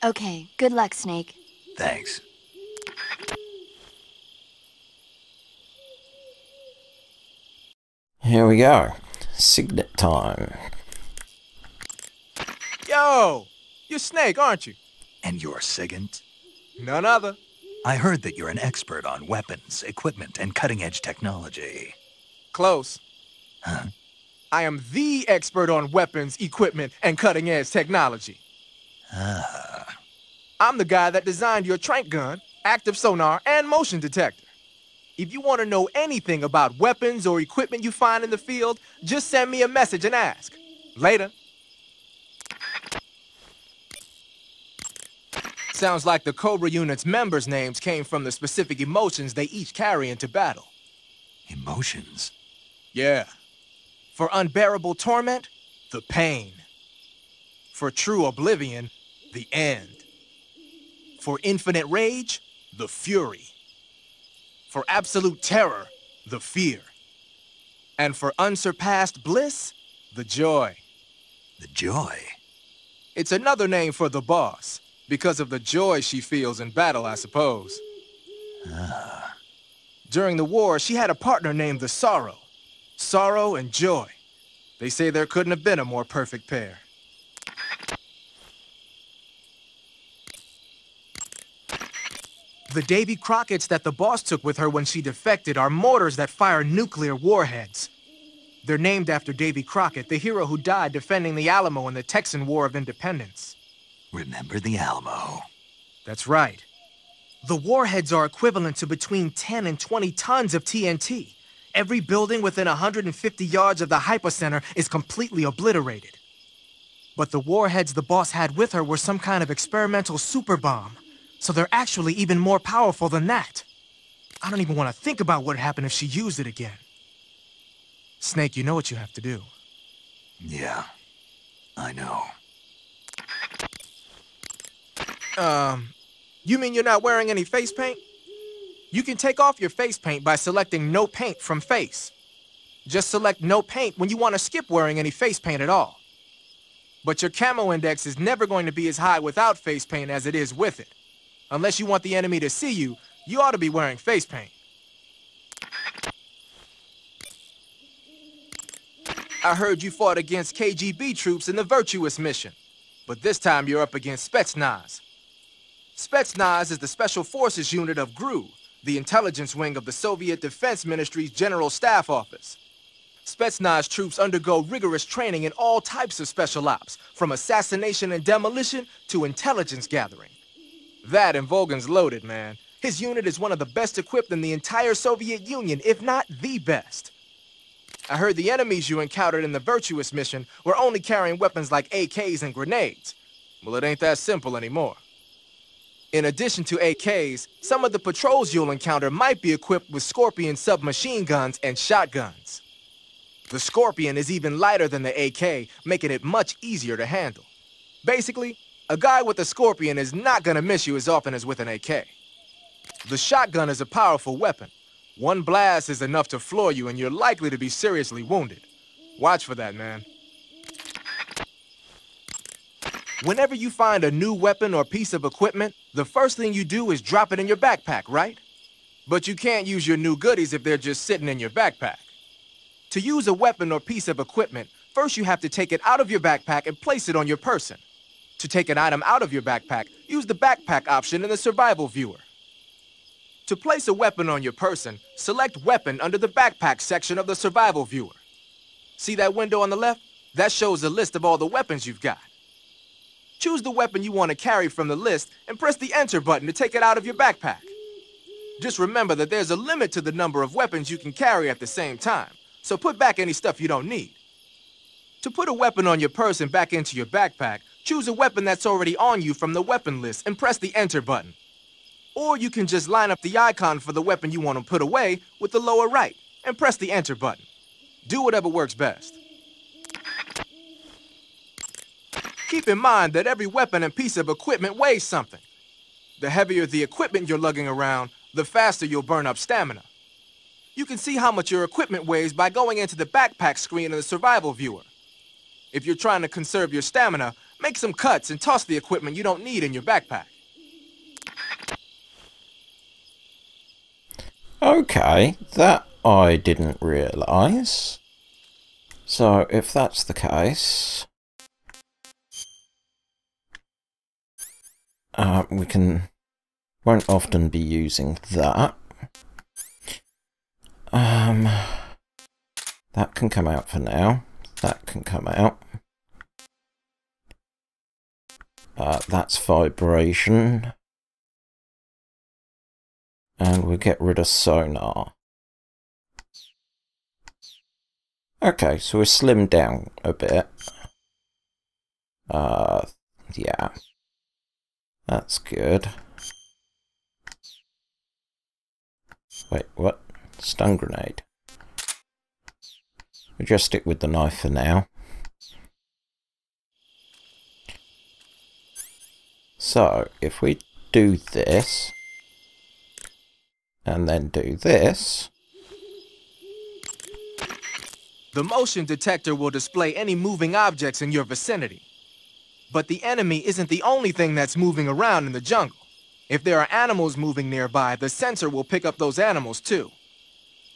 Okay, good luck, Snake. Thanks. Here we go. Signet time. Yo! You're Snake, aren't you? And you're Sigint? None other. I heard that you're an expert on weapons, equipment, and cutting-edge technology. Close. Huh? I am the expert on weapons, equipment, and cutting-edge technology. Ah. I'm the guy that designed your trank gun, active sonar, and motion detector. If you want to know anything about weapons or equipment you find in the field, just send me a message and ask. Later. Sounds like the Cobra unit's members' names came from the specific emotions they each carry into battle. Emotions? Yeah. For unbearable torment, the pain. For true oblivion, the end. For infinite rage, the fury. For absolute terror, the fear. And for unsurpassed bliss, the joy. The joy? It's another name for the boss, because of the joy she feels in battle, I suppose. Ah. During the war, she had a partner named the Sorrow. Sorrow and joy. They say there couldn't have been a more perfect pair. The Davy Crockett's that the boss took with her when she defected are mortars that fire nuclear warheads. They're named after Davy Crockett, the hero who died defending the Alamo in the Texan War of Independence. Remember the Alamo. That's right. The warheads are equivalent to between 10 and 20 tons of TNT. Every building within 150 yards of the hypocenter is completely obliterated. But the warheads the boss had with her were some kind of experimental super bomb. So they're actually even more powerful than that. I don't even want to think about what would happen if she used it again. Snake, you know what you have to do. Yeah, I know. You mean you're not wearing any face paint? You can take off your face paint by selecting no paint from face. Just select no paint when you want to skip wearing any face paint at all. But your camo index is never going to be as high without face paint as it is with it. Unless you want the enemy to see you, you ought to be wearing face paint. I heard you fought against KGB troops in the Virtuous mission, but this time you're up against Spetsnaz. Spetsnaz is the Special Forces unit of GRU, the intelligence wing of the Soviet Defense Ministry's General Staff Office. Spetsnaz troops undergo rigorous training in all types of special ops, from assassination and demolition to intelligence gathering. That and Volgan's loaded, man. His unit is one of the best equipped in the entire Soviet Union, if not the best. I heard the enemies you encountered in the Virtuous mission were only carrying weapons like AKs and grenades. Well, it ain't that simple anymore. In addition to AKs, some of the patrols you'll encounter might be equipped with Scorpion submachine guns and shotguns. The Scorpion is even lighter than the AK, making it much easier to handle. Basically, a guy with a Scorpion is not gonna miss you as often as with an AK. The shotgun is a powerful weapon. One blast is enough to floor you and you're likely to be seriously wounded. Watch for that, man. Whenever you find a new weapon or piece of equipment, the first thing you do is drop it in your backpack, right? But you can't use your new goodies if they're just sitting in your backpack. To use a weapon or piece of equipment, first you have to take it out of your backpack and place it on your person. To take an item out of your backpack, use the backpack option in the survival viewer. To place a weapon on your person, select Weapon under the Backpack section of the survival viewer. See that window on the left? That shows a list of all the weapons you've got. Choose the weapon you want to carry from the list and press the Enter button to take it out of your backpack. Just remember that there's a limit to the number of weapons you can carry at the same time, so put back any stuff you don't need. To put a weapon on your person back into your backpack, choose a weapon that's already on you from the weapon list and press the Enter button. Or you can just line up the icon for the weapon you want to put away with the lower right and press the Enter button. Do whatever works best. Keep in mind that every weapon and piece of equipment weighs something. The heavier the equipment you're lugging around, the faster you'll burn up stamina. You can see how much your equipment weighs by going into the backpack screen in the survival viewer. If you're trying to conserve your stamina, Make some cuts and toss the equipment you don't need in your backpack. Okay, that I didn't realise. So, if that's the case, won't often be using that. That can come out for now. That can come out. That's vibration. And we'll get rid of sonar. Okay, so we're slimmed down a bit. Yeah. That's good. Wait, what? Stun grenade. We'll just stick with the knife for now. So, if we do this, and then do this... The motion detector will display any moving objects in your vicinity. But the enemy isn't the only thing that's moving around in the jungle. If there are animals moving nearby, the sensor will pick up those animals too.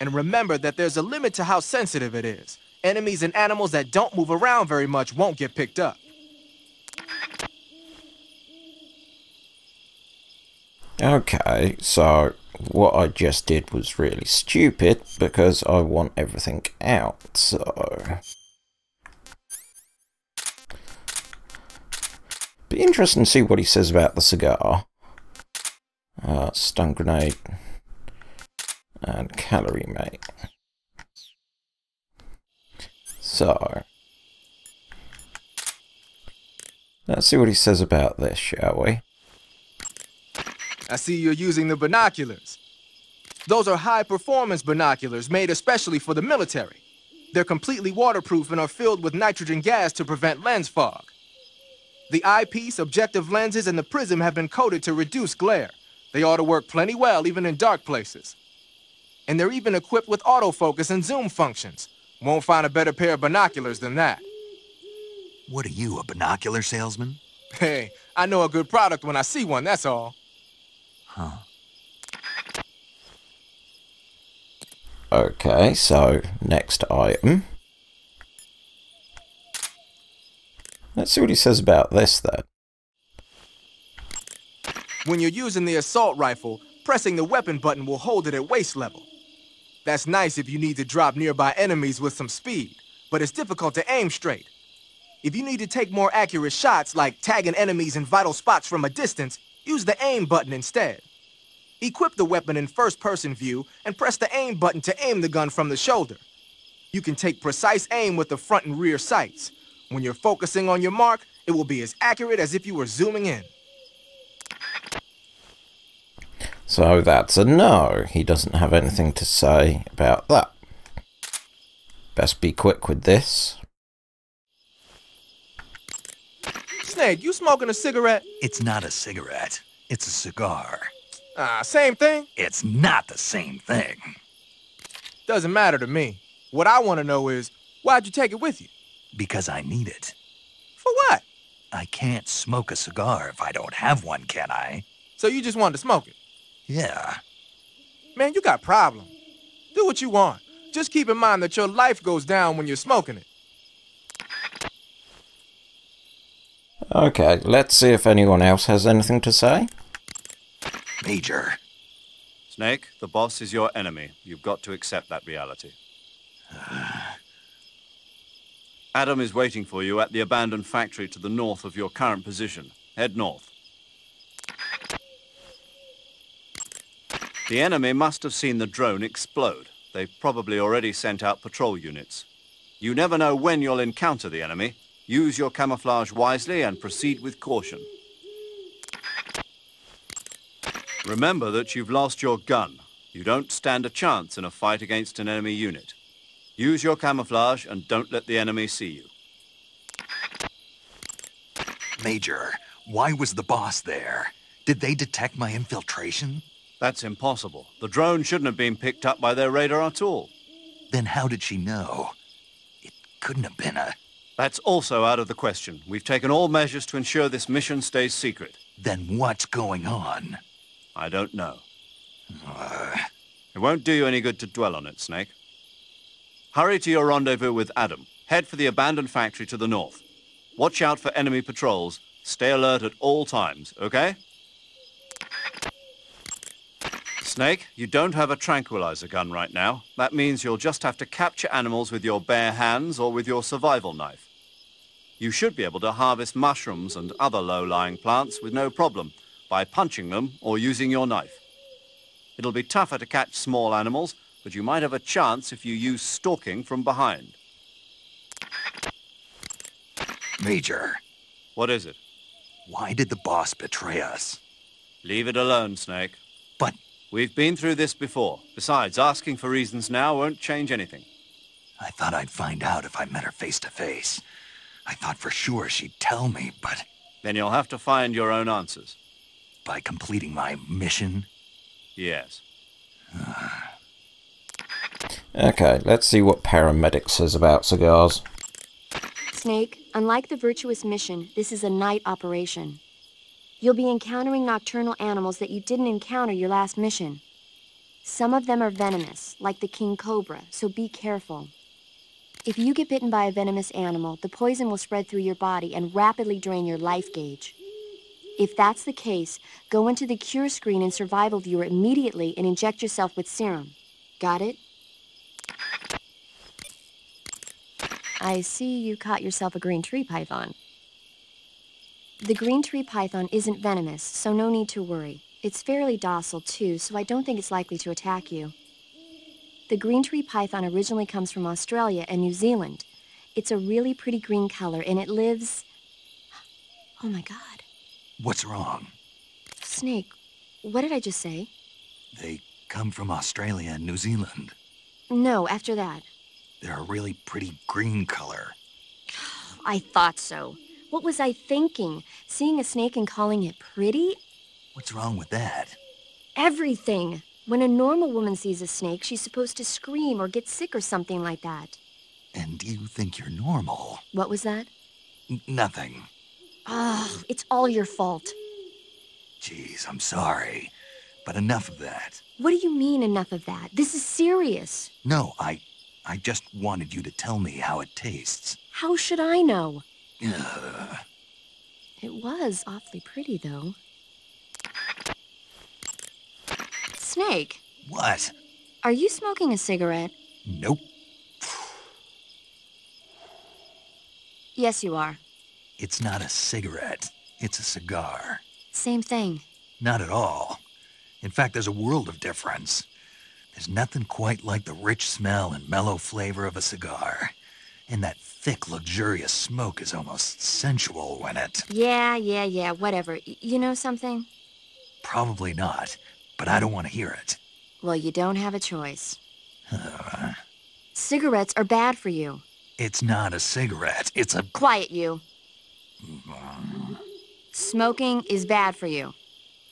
And remember that there's a limit to how sensitive it is. Enemies and animals that don't move around very much won't get picked up. Okay, so what I just did was really stupid because I want everything out, so... Be interesting to see what he says about the cigar. Stun grenade. And calorie mate. So... let's see what he says about this, shall we? I see you're using the binoculars. Those are high-performance binoculars made especially for the military. They're completely waterproof and are filled with nitrogen gas to prevent lens fog. The eyepiece, objective lenses, and the prism have been coated to reduce glare. They ought to work plenty well even in dark places. And they're even equipped with autofocus and zoom functions. Won't find a better pair of binoculars than that. What are you, a binocular salesman? Hey, I know a good product when I see one, that's all. Huh. Okay, so next item. Let's see what he says about this then. When you're using the assault rifle, pressing the weapon button will hold it at waist level. That's nice if you need to drop nearby enemies with some speed, but it's difficult to aim straight. If you need to take more accurate shots, like tagging enemies in vital spots from a distance, use the aim button instead. Equip the weapon in first-person view and press the aim button to aim the gun from the shoulder. You can take precise aim with the front and rear sights. When you're focusing on your mark, it will be as accurate as if you were zooming in. So that's a no. He doesn't have anything to say about that. Best be quick with this. Snake, you smoking a cigarette? It's not a cigarette. It's a cigar. Same thing? It's not the same thing. Doesn't matter to me. What I want to know is, why'd you take it with you? Because I need it. For what? I can't smoke a cigar if I don't have one, can I? So you just wanted to smoke it? Yeah. Man, you got problems. Do what you want. Just keep in mind that your life goes down when you're smoking it. Okay, let's see if anyone else has anything to say. Major. Snake, the boss is your enemy. You've got to accept that reality. Adam is waiting for you at the abandoned factory to the north of your current position. Head north. The enemy must have seen the drone explode. They've probably already sent out patrol units. You never know when you'll encounter the enemy. Use your camouflage wisely and proceed with caution. Remember that you've lost your gun. You don't stand a chance in a fight against an enemy unit. Use your camouflage and don't let the enemy see you. Major, why was the boss there? Did they detect my infiltration? That's impossible. The drone shouldn't have been picked up by their radar at all. Then how did she know? It couldn't have been a... That's also out of the question. We've taken all measures to ensure this mission stays secret. Then what's going on? I don't know. It won't do you any good to dwell on it, Snake. Hurry to your rendezvous with Adam. Head for the abandoned factory to the north. Watch out for enemy patrols. Stay alert at all times, okay? Snake, you don't have a tranquilizer gun right now. That means you'll just have to capture animals with your bare hands or with your survival knife. You should be able to harvest mushrooms and other low-lying plants with no problem by punching them or using your knife. It'll be tougher to catch small animals, but you might have a chance if you use stalking from behind. Major. What is it? Why did the boss betray us? Leave it alone, Snake. But... We've been through this before. Besides, asking for reasons now won't change anything. I thought I'd find out if I met her face to face. I thought for sure she'd tell me, but... Then you'll have to find your own answers. By completing my mission? Yes. Okay, let's see what paramedic says about cigars. Snake, unlike the virtuous mission, this is a night operation. You'll be encountering nocturnal animals that you didn't encounter your last mission. Some of them are venomous, like the king cobra, so be careful. If you get bitten by a venomous animal, the poison will spread through your body and rapidly drain your life gauge. If that's the case, go into the cure screen and survival viewer immediately and inject yourself with serum. Got it? I see you caught yourself a green tree python. The green tree python isn't venomous, so no need to worry. It's fairly docile, too, so I don't think it's likely to attack you. The green tree python originally comes from Australia and New Zealand. It's a really pretty green color, and it lives... Oh, my God. What's wrong? Snake, what did I just say? They come from Australia and New Zealand. No, after that. They're a really pretty green color. I thought so. What was I thinking? Seeing a snake and calling it pretty? What's wrong with that? Everything. When a normal woman sees a snake, she's supposed to scream or get sick or something like that. And you think you're normal? What was that? Nothing. It's all your fault. Jeez, I'm sorry. But enough of that. What do you mean, enough of that? This is serious. No, I just wanted you to tell me how it tastes. How should I know? Ugh. It was awfully pretty, though. Snake. What? Are you smoking a cigarette? Nope. Yes, you are. It's not a cigarette. It's a cigar. Same thing. Not at all. In fact, there's a world of difference. There's nothing quite like the rich smell and mellow flavor of a cigar. And that thick, luxurious smoke is almost sensual when it... Yeah, whatever. You know something? Probably not, but I don't want to hear it. Well, you don't have a choice. Cigarettes are bad for you. It's not a cigarette, it's a... Quiet, you. Smoking is bad for you.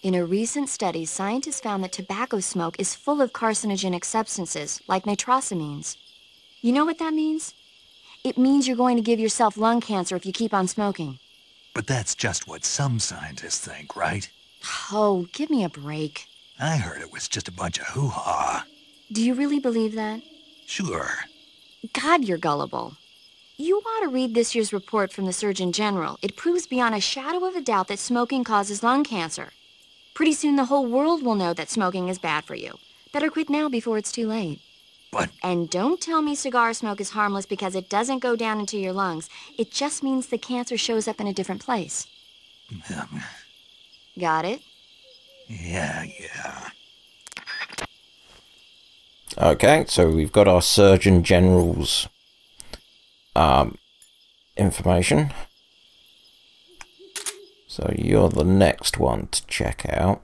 In a recent study, scientists found that tobacco smoke is full of carcinogenic substances, like nitrosamines. You know what that means? It means you're going to give yourself lung cancer if you keep on smoking. But that's just what some scientists think, right? Oh, give me a break. I heard it was just a bunch of hoo-ha. Do you really believe that? Sure. God, you're gullible. You ought to read this year's report from the Surgeon General. It proves beyond a shadow of a doubt that smoking causes lung cancer. Pretty soon the whole world will know that smoking is bad for you. Better quit now before it's too late. But... And don't tell me cigar smoke is harmless because it doesn't go down into your lungs. It just means the cancer shows up in a different place. Got it? Yeah. Okay, so we've got our Surgeon General's information. So you're the next one to check out.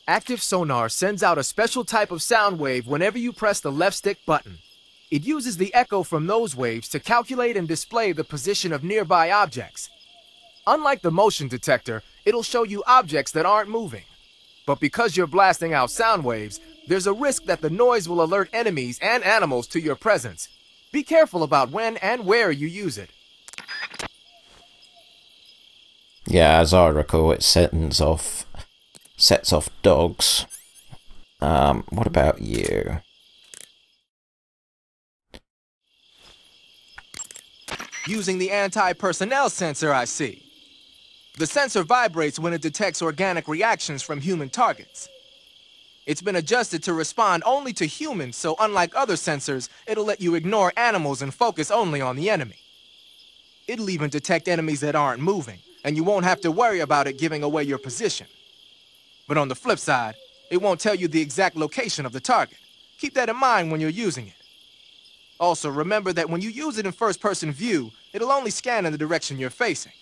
Active sonar sends out a special type of sound wave whenever you press the left stick button. It uses the echo from those waves to calculate and display the position of nearby objects. Unlike the motion detector, it'll show you objects that aren't moving. But because you're blasting out sound waves, There's a risk that the noise will alert enemies and animals to your presence. Be careful about when and where you use it. Yeah, as I recall, it sets off dogs. What about you? Using the anti-personnel sensor, I see. The sensor vibrates when it detects organic reactions from human targets. It's been adjusted to respond only to humans, so unlike other sensors, it'll let you ignore animals and focus only on the enemy. It'll even detect enemies that aren't moving, and you won't have to worry about it giving away your position. But on the flip side, it won't tell you the exact location of the target. Keep that in mind when you're using it. Also, remember that when you use it in first-person view, it'll only scan in the direction you're facing.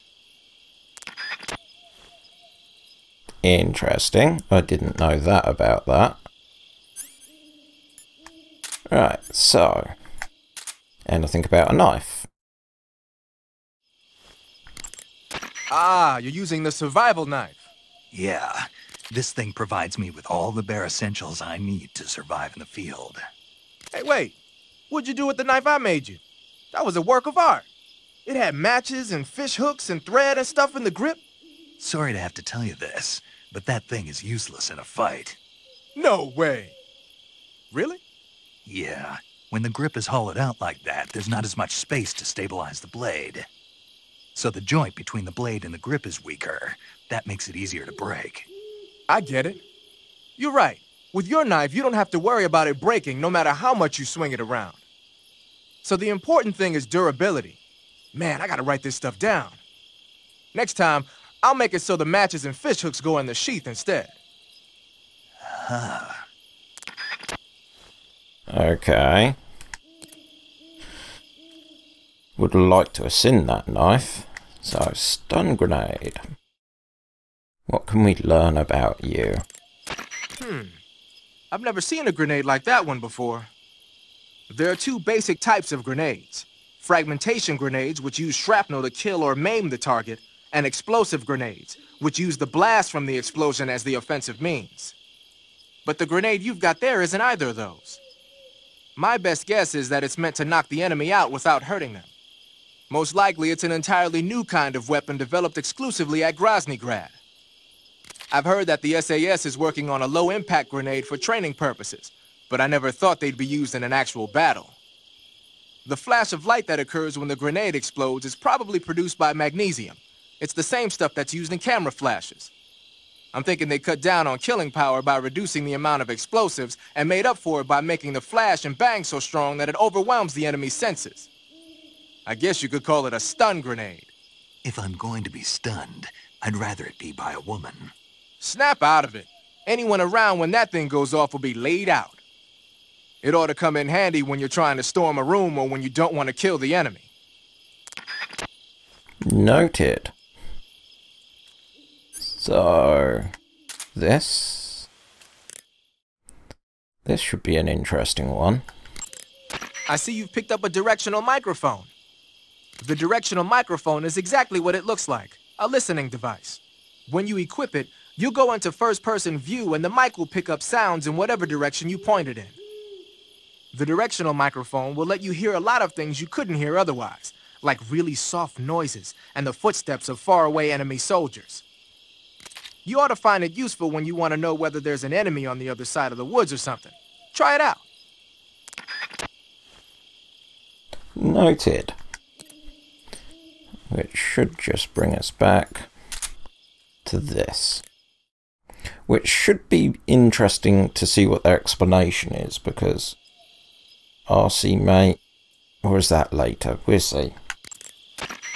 Interesting. I didn't know that about that. Right, so... anything about a knife? Ah, you're using the survival knife. Yeah, this thing provides me with all the bare essentials I need to survive in the field. Hey, wait. What'd you do with the knife I made you? That was a work of art. It had matches and fish hooks and thread and stuff in the grip. Sorry to have to tell you this, but that thing is useless in a fight. No way. Really? Yeah, when the grip is hollowed out like that, there's not as much space to stabilize the blade. So the joint between the blade and the grip is weaker. That makes it easier to break. I get it. You're right. With your knife, you don't have to worry about it breaking no matter how much you swing it around. So the important thing is durability. Man, I gotta write this stuff down. Next time, I'll make it so the matches and fish hooks go in the sheath instead. Okay. Would like to ascend that knife. So, stun grenade. What can we learn about you? I've never seen a grenade like that one before. There are two basic types of grenades. Fragmentation grenades, which use shrapnel to kill or maim the target, and explosive grenades, which use the blast from the explosion as the offensive means. But the grenade you've got there isn't either of those. My best guess is that it's meant to knock the enemy out without hurting them. Most likely, it's an entirely new kind of weapon developed exclusively at Groznygrad. I've heard that the SAS is working on a low-impact grenade for training purposes, but I never thought they'd be used in an actual battle. The flash of light that occurs when the grenade explodes is probably produced by magnesium. It's the same stuff that's used in camera flashes. I'm thinking they cut down on killing power by reducing the amount of explosives and made up for it by making the flash and bang so strong that it overwhelms the enemy's senses. I guess you could call it a stun grenade. If I'm going to be stunned, I'd rather it be by a woman. Snap out of it. Anyone around when that thing goes off will be laid out. It ought to come in handy when you're trying to storm a room or when you don't want to kill the enemy. Noted. So, this should be an interesting one. I see you've picked up a directional microphone. The directional microphone is exactly what it looks like, a listening device. When you equip it, you'll go into first-person view and the mic will pick up sounds in whatever direction you point it in. The directional microphone will let you hear a lot of things you couldn't hear otherwise, like really soft noises and the footsteps of faraway enemy soldiers. You ought to find it useful when you want to know whether there's an enemy on the other side of the woods or something. Try it out. Noted. Which should just bring us back to this. Which should be interesting to see what their explanation is, because RC mate, or is that later? We'll see.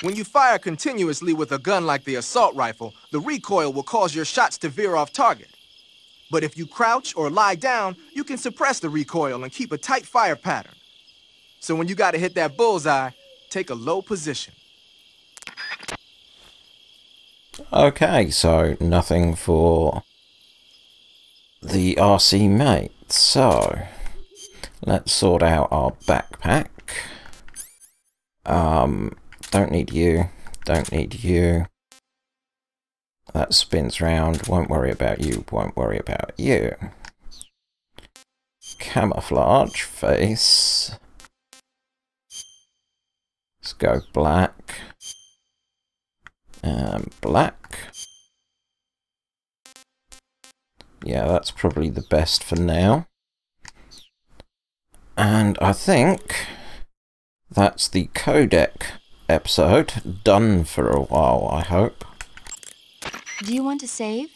When you fire continuously with a gun like the assault rifle, the recoil will cause your shots to veer off target. But if you crouch or lie down, you can suppress the recoil and keep a tight fire pattern. So when you gotta hit that bullseye, take a low position. Okay, so nothing for the RC mate. So, let's sort out our backpack. Don't need you. Don't need you. That spins round. Won't worry about you. Won't worry about you. camouflage face. Let's go black. And black. Yeah, that's probably the best for now. And I think that's the Codec episode done for a while, I hope. Do you want to save?